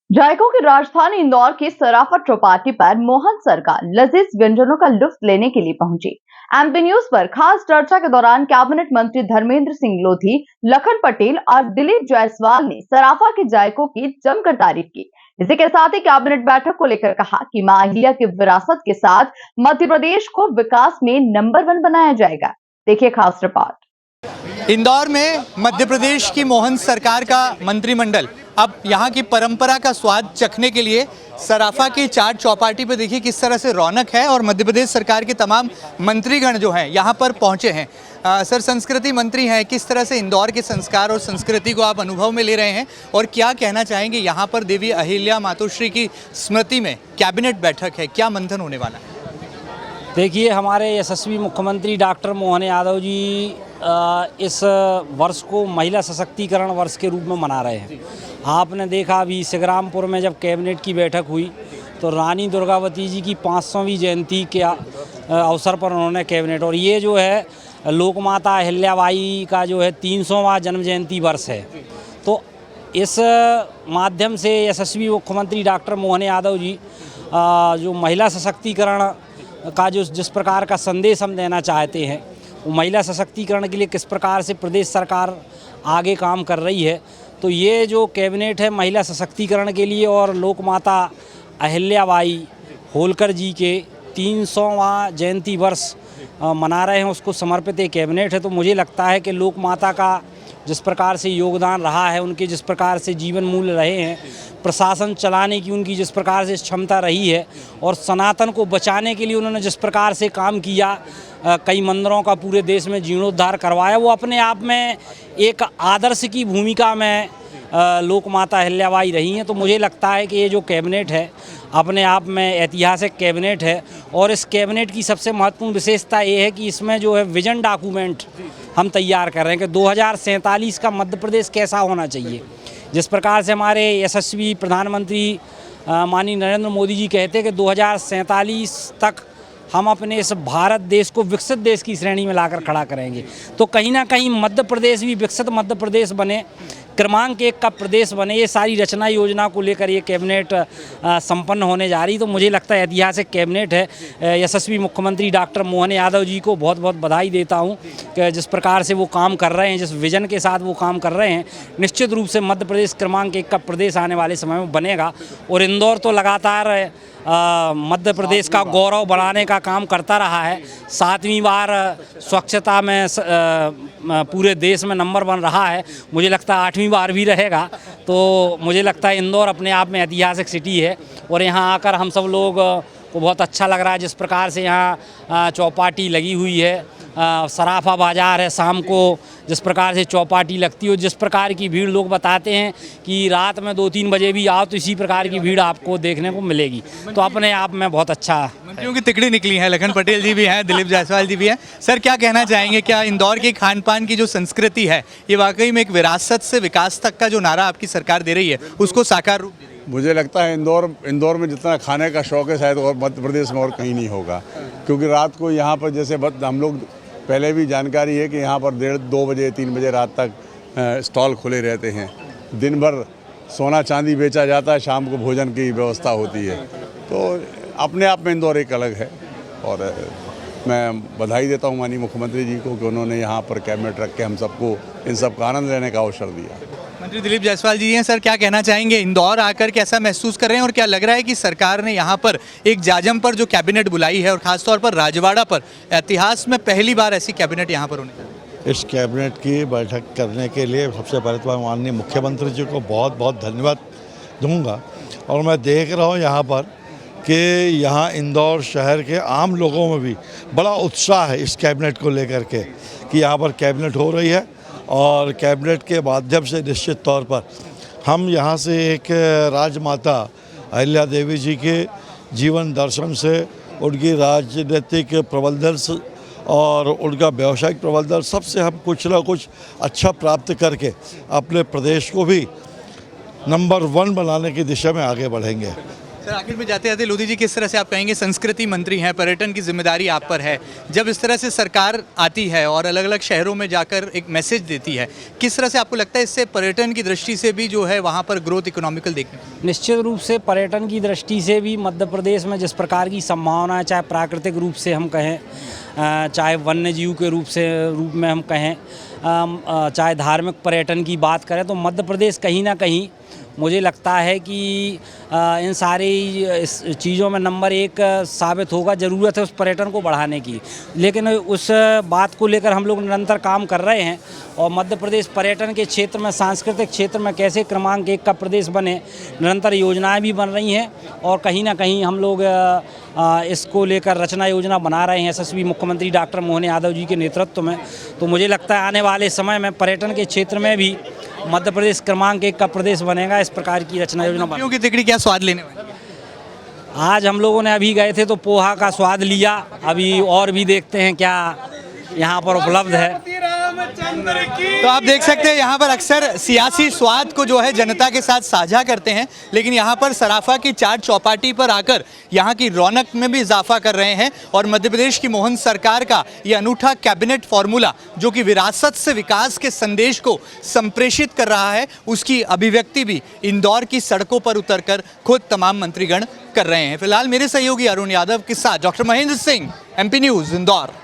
जायकों की राजधानी इंदौर की सराफा चौपाटी पर मोहन सरकार लजीज व्यंजनों का लुत्फ लेने के लिए पहुंची। एमपी न्यूज पर खास चर्चा के दौरान कैबिनेट मंत्री धर्मेंद्र सिंह लोधी, लखन पटेल और दिलीप जायसवाल ने सराफा के जायकों की जमकर तारीफ की। इसी के साथ ही कैबिनेट बैठक को लेकर कहा कि मां अहिल्या की विरासत के साथ मध्य प्रदेश को विकास में नंबर 1 बनाया जाएगा। देखिए खास रिपोर्ट। इंदौर में मध्य प्रदेश की मोहन सरकार का मंत्रिमंडल अब यहाँ की परंपरा का स्वाद चखने के लिए सराफा की चाट चौपाटी पर देखिए किस तरह से रौनक है और मध्य प्रदेश सरकार के तमाम मंत्रीगण जो हैं यहाँ पर पहुँचे हैं। सर, संस्कृति मंत्री हैं, किस तरह से इंदौर के संस्कार और संस्कृति को आप अनुभव में ले रहे हैं और क्या कहना चाहेंगे? यहाँ पर देवी अहिल्या मातोश्री की स्मृति में कैबिनेट बैठक है, क्या मंथन होने वाला है? देखिए, हमारे यशस्वी मुख्यमंत्री डॉक्टर मोहन यादव जी इस वर्ष को महिला सशक्तिकरण वर्ष के रूप में मना रहे हैं। आपने देखा अभी सिगरामपुर में जब कैबिनेट की बैठक हुई तो रानी दुर्गावती जी की 500वीं जयंती के अवसर पर उन्होंने कैबिनेट, और ये जो है लोकमाता अहिल्याबाई का जो है 300वां जन्म जयंती वर्ष है। तो इस माध्यम से यशस्वी मुख्यमंत्री डॉक्टर मोहन यादव जी जो महिला सशक्तिकरण का जिस प्रकार का संदेश हम देना चाहते हैं, वो महिला सशक्तिकरण के लिए किस प्रकार से प्रदेश सरकार आगे काम कर रही है। तो ये जो कैबिनेट है महिला सशक्तिकरण के लिए और लोकमाता अहिल्याबाई होलकर जी के 300वां जयंती वर्ष मना रहे हैं, उसको समर्पित एक कैबिनेट है। तो मुझे लगता है कि लोकमाता का जिस प्रकार से योगदान रहा है, उनके जिस प्रकार से जीवन मूल्य रहे हैं, प्रशासन चलाने की उनकी जिस प्रकार से क्षमता रही है और सनातन को बचाने के लिए उन्होंने जिस प्रकार से काम किया, कई मंदिरों का पूरे देश में जीर्णोद्धार करवाया, वो अपने आप में एक आदर्श की भूमिका में लोकमाता अहिल्याबाई रही हैं। तो मुझे लगता है कि ये जो कैबिनेट है अपने आप में ऐतिहासिक कैबिनेट है और इस कैबिनेट की सबसे महत्वपूर्ण विशेषता ये है कि इसमें जो है विजन डॉक्यूमेंट हम तैयार कर रहे हैं कि 2047 का मध्य प्रदेश कैसा होना चाहिए। जिस प्रकार से हमारे यशस्वी प्रधानमंत्री माननीय नरेंद्र मोदी जी कहते हैं कि 2047 तक हम अपने इस भारत देश को विकसित देश की श्रेणी में लाकर खड़ा करेंगे। तो कहीं ना कहीं मध्य प्रदेश भी विकसित मध्य प्रदेश बने, क्रमांक 1 का प्रदेश बने, ये सारी रचना योजना को लेकर ये कैबिनेट संपन्न होने जा रही। तो मुझे लगता है ऐतिहासिक कैबिनेट है। यशस्वी मुख्यमंत्री डॉक्टर मोहन यादव जी को बहुत बहुत बधाई देता हूँ कि जिस प्रकार से वो काम कर रहे हैं, जिस विजन के साथ वो काम कर रहे हैं, निश्चित रूप से मध्य प्रदेश क्रमांक 1 का प्रदेश आने वाले समय में बनेगा। और इंदौर तो लगातार मध्य प्रदेश का गौरव बढ़ाने का काम करता रहा है। 7वीं बार स्वच्छता में पूरे देश में नंबर 1 रहा है, मुझे लगता है 8वीं बार भी रहेगा। तो मुझे लगता है इंदौर अपने आप में ऐतिहासिक सिटी है और यहाँ आकर हम सब लोग को बहुत अच्छा लग रहा है। जिस प्रकार से यहाँ चौपाटी लगी हुई है, सराफा बाज़ार है, शाम को जिस प्रकार से चौपाटी लगती है, जिस प्रकार की भीड़, लोग बताते हैं कि रात में 2-3 बजे भी आओ तो इसी प्रकार की भीड़ आपको देखने को मिलेगी। तो अपने आप में बहुत अच्छा मंत्रियों की तिकड़ी निकली है, लखन पटेल जी भी हैं, दिलीप जायसवाल जी भी हैं। सर, क्या कहना चाहेंगे? क्या इंदौर की खान पान की जो संस्कृति है ये वाकई में एक विरासत से विकास तक का जो नारा आपकी सरकार दे रही है उसको साकार रूप दे रही है? मुझे लगता है इंदौर में जितना खाने का शौक है शायद और मध्य प्रदेश में और कहीं नहीं होगा। क्योंकि रात को यहाँ पर जैसे हम लोग पहले भी जानकारी है कि यहाँ पर 1:30-2 बजे 3 बजे रात तक स्टॉल खुले रहते हैं। दिन भर सोना चांदी बेचा जाता है, शाम को भोजन की व्यवस्था होती है। तो अपने आप में इंदौर एक अलग है और मैं बधाई देता हूँ माननीय मुख्यमंत्री जी को कि उन्होंने यहाँ पर कैबिनेट रख के हम सबको इन सब का आनंद लेने का अवसर दिया। मंत्री दिलीप जायसवाल जी हैं। सर, क्या कहना चाहेंगे? इंदौर आकर कैसा महसूस कर रहे हैं और क्या लग रहा है कि सरकार ने यहाँ पर एक जाजम पर जो कैबिनेट बुलाई है और खासतौर पर राजवाड़ा पर इतिहास में पहली बार ऐसी कैबिनेट यहाँ पर होने जा रही है? इस कैबिनेट की बैठक करने के लिए सबसे पहले तो मैं माननीय मुख्यमंत्री जी को बहुत बहुत धन्यवाद दूंगा। और मैं देख रहा हूँ यहाँ पर कि यहाँ इंदौर शहर के आम लोगों में भी बड़ा उत्साह है इस कैबिनेट को लेकर के कि यहाँ पर कैबिनेट हो रही है और कैबिनेट के माध्यम से निश्चित तौर पर हम यहाँ से एक राजमाता अहिल्या देवी जी के जीवन दर्शन से, उनकी राजनीतिक प्रबंधन और उनका व्यावसायिक प्रबंधन, सबसे हम कुछ ना कुछ अच्छा प्राप्त करके अपने प्रदेश को भी नंबर 1 बनाने की दिशा में आगे बढ़ेंगे। सर आखिर में जाते जाते लोधी जी, किस तरह से आप कहेंगे, संस्कृति मंत्री हैं, पर्यटन की जिम्मेदारी आप पर है, जब इस तरह से सरकार आती है और अलग अलग शहरों में जाकर एक मैसेज देती है, किस तरह से आपको लगता है इससे पर्यटन की दृष्टि से भी जो है वहाँ पर ग्रोथ इकोनॉमिकल देखने को? निश्चित रूप से पर्यटन की दृष्टि से भी मध्य प्रदेश में जिस प्रकार की संभावना है, चाहे प्राकृतिक रूप से हम कहें, चाहे वन्य जीव के रूप में हम कहें, चाहे धार्मिक पर्यटन की बात करें, तो मध्य प्रदेश कहीं ना कहीं मुझे लगता है कि इन सारी इस चीज़ों में नंबर 1 साबित होगा। ज़रूरत है उस पर्यटन को बढ़ाने की, लेकिन उस बात को लेकर हम लोग निरंतर काम कर रहे हैं। और मध्य प्रदेश पर्यटन के क्षेत्र में, सांस्कृतिक क्षेत्र में कैसे क्रमांक 1 का प्रदेश बने, निरंतर योजनाएं भी बन रही हैं और कहीं ना कहीं हम लोग इसको लेकर रचना योजना बना रहे हैं यशस्वी मुख्यमंत्री डॉक्टर मोहन यादव जी के नेतृत्व में। तो मुझे लगता है आने वाले समय में पर्यटन के क्षेत्र में भी मध्य प्रदेश क्रमांक 1 का प्रदेश बनेगा। इस प्रकार की रचना योजना बनेगी। की तिकड़ी क्या स्वाद लेने वाली? आज हम लोगों ने अभी गए थे तो पोहा का स्वाद लिया, अभी और भी देखते हैं क्या यहाँ पर उपलब्ध है। तो आप देख सकते हैं यहाँ पर अक्सर सियासी स्वाद को जो है जनता के साथ साझा करते हैं, लेकिन यहाँ पर सराफा की चाट चौपाटी पर आकर यहाँ की रौनक में भी इजाफा कर रहे हैं। और मध्य प्रदेश की मोहन सरकार का ये अनूठा कैबिनेट फॉर्मूला जो कि विरासत से विकास के संदेश को संप्रेषित कर रहा है, उसकी अभिव्यक्ति भी इंदौर की सड़कों पर उतरकर खुद तमाम मंत्रीगण कर रहे हैं। फिलहाल मेरे सहयोगी अरुण यादव के साथ doctor Mahendra Singh, MP news, Indore.